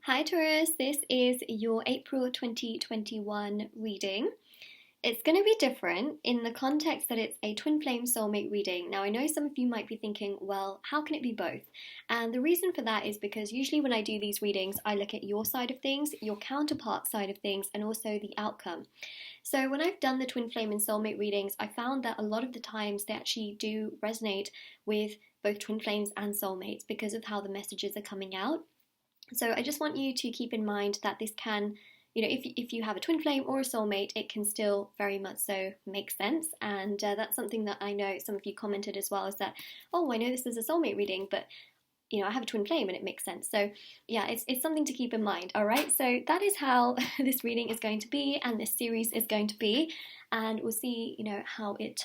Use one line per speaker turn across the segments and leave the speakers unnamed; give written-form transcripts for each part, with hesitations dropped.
Hi Taurus, this is your April 2021 reading. It's going to be different in the context that it's a twin flame soulmate reading. Now, I know some of you might be thinking, well, how can it be both? And the reason for that is because usually when I do these readings, I look at your side of things, your counterpart side of things, and also the outcome. So when I've done the twin flame and soulmate readings, I found that a lot of the times they actually do resonate with both twin flames and soulmates because of how the messages are coming out. So I just want you to keep in mind that this can, if you have a twin flame or a soulmate, it can still very much so make sense. And that's something that I know some of you commented as well, is that, oh, I know this is a soulmate reading, but I have a twin flame and it makes sense. So yeah, it's something to keep in mind. All right, so that is how this reading is going to be and this series is going to be. And we'll see, how it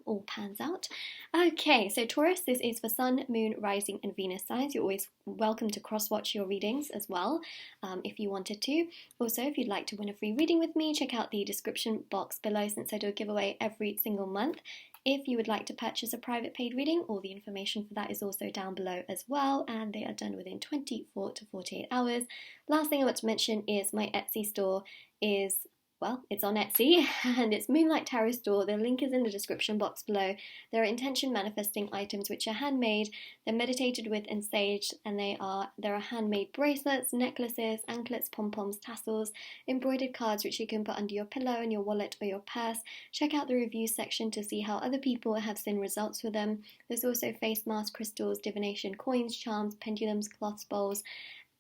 all pans out. Okay, so Taurus, this is for Sun, Moon, Rising, and Venus signs. You're always welcome to cross-watch your readings as well, if you wanted to. Also, if you'd like to win a free reading with me, check out the description box below, since I do a giveaway every single month. If you would like to purchase a private paid reading, all the information for that is also down below as well, and they are done within 24 to 48 hours. Last thing I want to mention is my Etsy store is, well, it's on Etsy and it's Moonlight Tarot Store. The link is in the description box below. There are intention manifesting items which are handmade, they're meditated with and saged, and there are handmade bracelets, necklaces, anklets, pom-poms, tassels, embroidered cards which you can put under your pillow and your wallet or your purse. Check out the reviews section to see how other people have seen results with them. There's also face masks, crystals, divination, coins, charms, pendulums, cloths, bowls,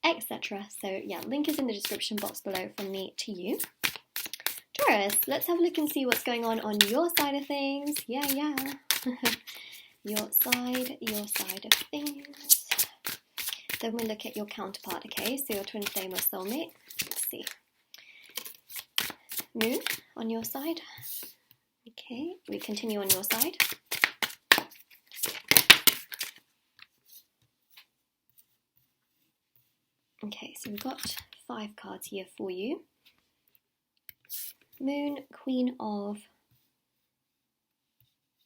etc. So yeah, link is in the description box below from me to you. Taurus, let's have a look and see what's going on your side of things. Yeah. your side of things. Then we'll look at your counterpart, okay? So your twin flame or soulmate. Let's see. Moon on your side. Okay, we continue on your side. Okay, so we've got 5 cards here for you. Moon, Queen of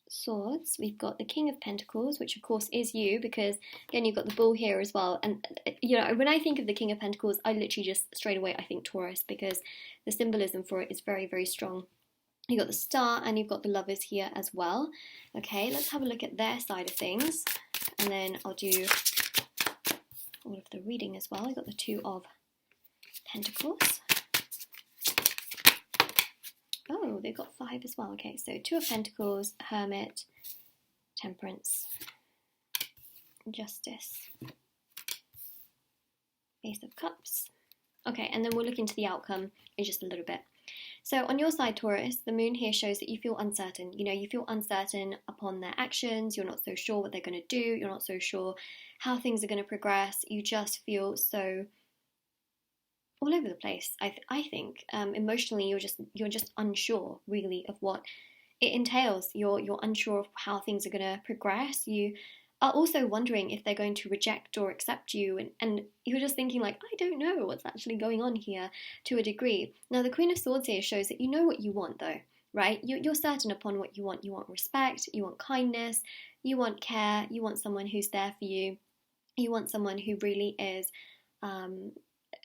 Swords. We've got the King of Pentacles, which of course is you, because again you've got the Bull here as well. And when I think of the King of Pentacles, I literally just straight away I think Taurus, because the symbolism for it is very, very strong. You've got the Star and you've got the Lovers here as well. Okay, let's have a look at their side of things, and then I'll do all of the reading as well. You've got the Two of Pentacles. Oh, they've got 5 as well. Okay, so 2 of Pentacles, Hermit, Temperance, Justice, Ace of Cups. Okay, and then we'll look into the outcome in just a little bit. So on your side, Taurus, the Moon here shows that you feel uncertain. You feel uncertain upon their actions. You're not so sure what they're going to do. You're not so sure how things are going to progress. You just feel so all over the place. I think emotionally you're just unsure really of what it entails. You're unsure of how things are going to progress. You are also wondering if they're going to reject or accept you, and you're just thinking like, I don't know what's actually going on here to a degree. Now the Queen of Swords here shows that you know what you want though, right? You're certain upon what you want. You want respect, you want kindness, you want care, you want someone who's there for you, you want someone who really is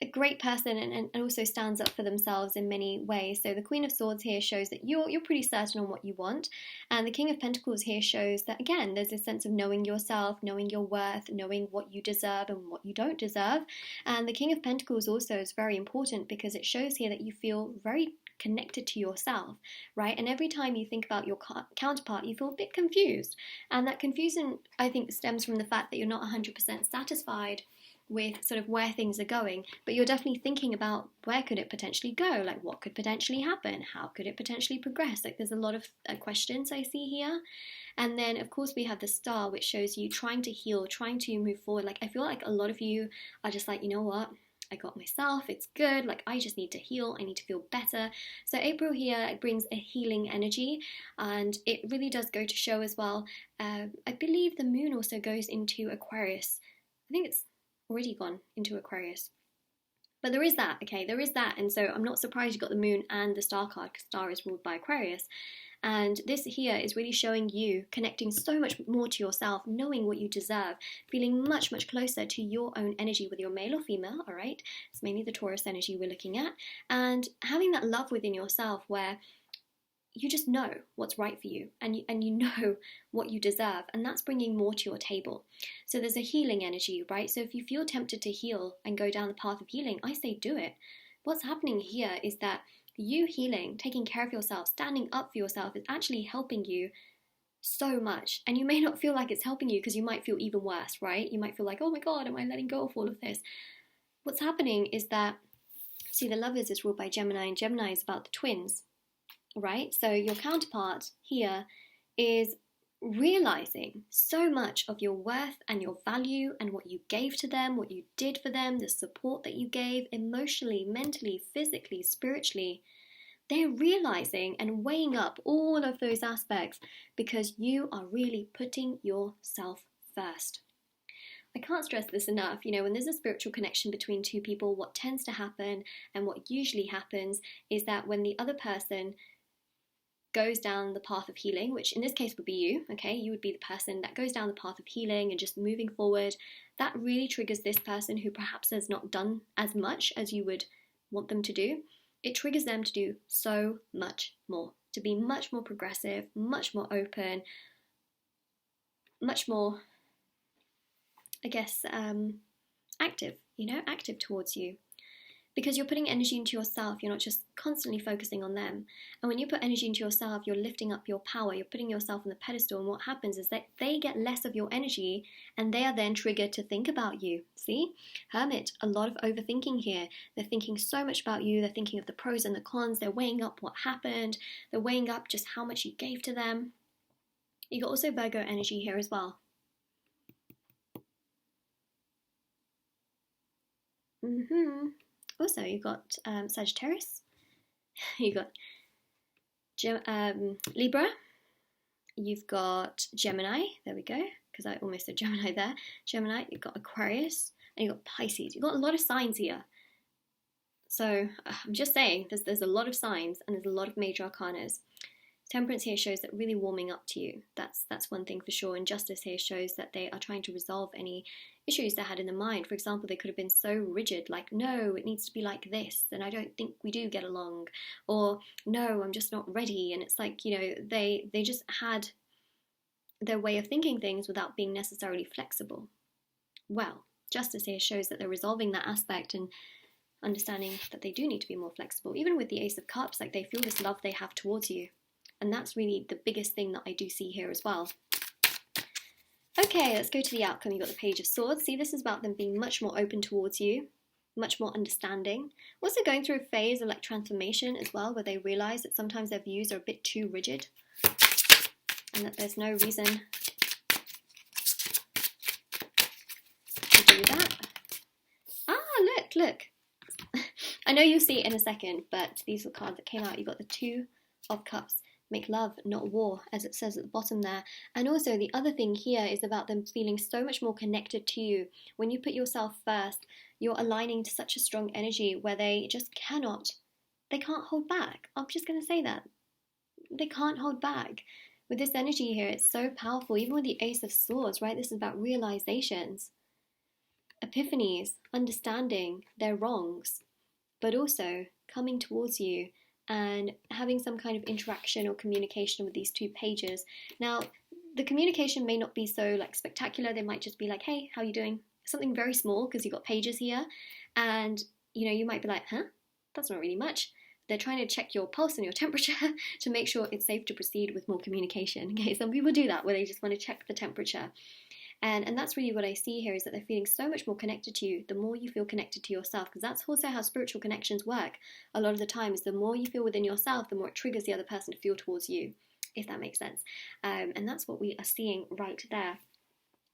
a great person and also stands up for themselves in many ways. So the Queen of Swords here shows that you're pretty certain on what you want, and the King of Pentacles here shows that again there's this sense of knowing yourself, knowing your worth, knowing what you deserve and what you don't deserve. And the King of Pentacles also is very important because it shows here that you feel very connected to yourself, right? And every time you think about your counterpart, you feel a bit confused, and that confusion I think stems from the fact that you're not 100% satisfied with sort of where things are going, but you're definitely thinking about where could it potentially go, like what could potentially happen, how could it potentially progress. Like there's a lot of questions I see here. And then of course we have the Star, which shows you trying to heal, trying to move forward. Like I feel like a lot of you are just like, you know what, I got myself, it's good, like I just need to heal, I need to feel better. So April here, it brings a healing energy, and it really does go to show as well. I believe the Moon also goes into Aquarius. I think it's already gone into Aquarius. But there is that, okay, there is that. And so I'm not surprised you got the Moon and the Star card, because Star is ruled by Aquarius. And this here is really showing you connecting so much more to yourself, knowing what you deserve, feeling much, much closer to your own energy, whether you're male or female, all right? It's mainly the Taurus energy we're looking at. And having that love within yourself where you just know what's right for you, and you know what you deserve, and that's bringing more to your table. So there's a healing energy, right? So if you feel tempted to heal and go down the path of healing, I say do it. What's happening here is that you healing, taking care of yourself, standing up for yourself is actually helping you so much. And you may not feel like it's helping you because you might feel even worse, right? You might feel like, oh my God, am I letting go of all of this? What's happening is that, see, the Lovers is ruled by Gemini, and Gemini is about the twins, right? So your counterpart here is realizing so much of your worth and your value and what you gave to them, what you did for them, the support that you gave emotionally, mentally, physically, spiritually. They're realizing and weighing up all of those aspects because you are really putting yourself first. I can't stress this enough. You know, when there's a spiritual connection between two people, what tends to happen and what usually happens is that when the other person goes down the path of healing, which in this case would be you, okay? You would be the person that goes down the path of healing and just moving forward. That really triggers this person who perhaps has not done as much as you would want them to do. It triggers them to do so much more, to be much more progressive, much more open, much more, I guess, active, you know, active towards you. Because you're putting energy into yourself, you're not just constantly focusing on them. And when you put energy into yourself, you're lifting up your power, you're putting yourself on the pedestal, and what happens is that they get less of your energy and they are then triggered to think about you. See? Hermit, a lot of overthinking here. They're thinking so much about you, they're thinking of the pros and the cons, they're weighing up what happened, they're weighing up just how much you gave to them. You got also Virgo energy here as well. Also, you've got Sagittarius, you've got Libra, you've got Gemini, there we go, because I almost said Gemini there, Gemini, you've got Aquarius, and you've got Pisces. You've got a lot of signs here. So I'm just saying, there's a lot of signs, and there's a lot of major arcanas. Temperance here shows that really warming up to you. That's one thing for sure. And Justice here shows that they are trying to resolve any issues they had in the mind. For example, they could have been so rigid, like, no, it needs to be like this, and I don't think we do get along. Or, no, I'm just not ready. And it's like, you know, they just had their way of thinking things without being necessarily flexible. Well, Justice here shows that they're resolving that aspect and understanding that they do need to be more flexible. Even with the Ace of Cups, like, they feel this love they have towards you. And that's really the biggest thing that I do see here as well. Okay, let's go to the outcome. You've got the Page of Swords. See, this is about them being much more open towards you, much more understanding. Also going through a phase of like transformation as well, where they realise that sometimes their views are a bit too rigid and that there's no reason to do that. Ah, look. I know you'll see it in a second, but these are the cards that came out. You've got the Two of Cups. Make love, not war, as it says at the bottom there. And also the other thing here is about them feeling so much more connected to you. When you put yourself first, you're aligning to such a strong energy where they just can't hold back. I'm just going to say that. They can't hold back. With this energy here, it's so powerful. Even with the Ace of Swords, right? This is about realizations, epiphanies, understanding their wrongs, but also coming towards you and having some kind of interaction or communication with these two pages. Now, the communication may not be so like spectacular. They might just be like, hey, how are you doing? Something very small, because you've got pages here. And, you know, you might be like, huh? That's not really much. They're trying to check your pulse and your temperature to make sure it's safe to proceed with more communication. Okay, some people do that where they just want to check the temperature. And that's really what I see here, is that they're feeling so much more connected to you the more you feel connected to yourself, because that's also how spiritual connections work. A lot of the times, the more you feel within yourself, the more it triggers the other person to feel towards you, if that makes sense. And that's what we are seeing right there.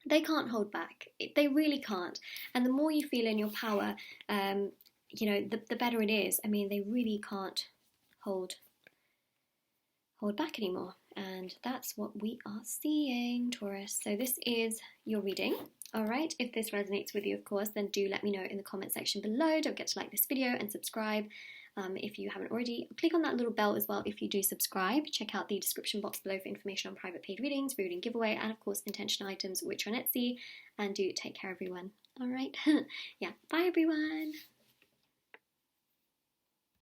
They can't hold back. They really can't. And the more you feel in your power, you know, the better it is. I mean, they really can't hold back anymore. And that's what we are seeing, Taurus. So this is your reading. All right, if this resonates with you, of course, then do let me know in the comment section below. Don't forget to like this video and subscribe. if you haven't already. Click on that little bell as well if you do subscribe. Check out the description box below for information on private paid readings, reading giveaway, and of course intention items which are on Etsy. And do take care, everyone. All right. Yeah. Bye, everyone.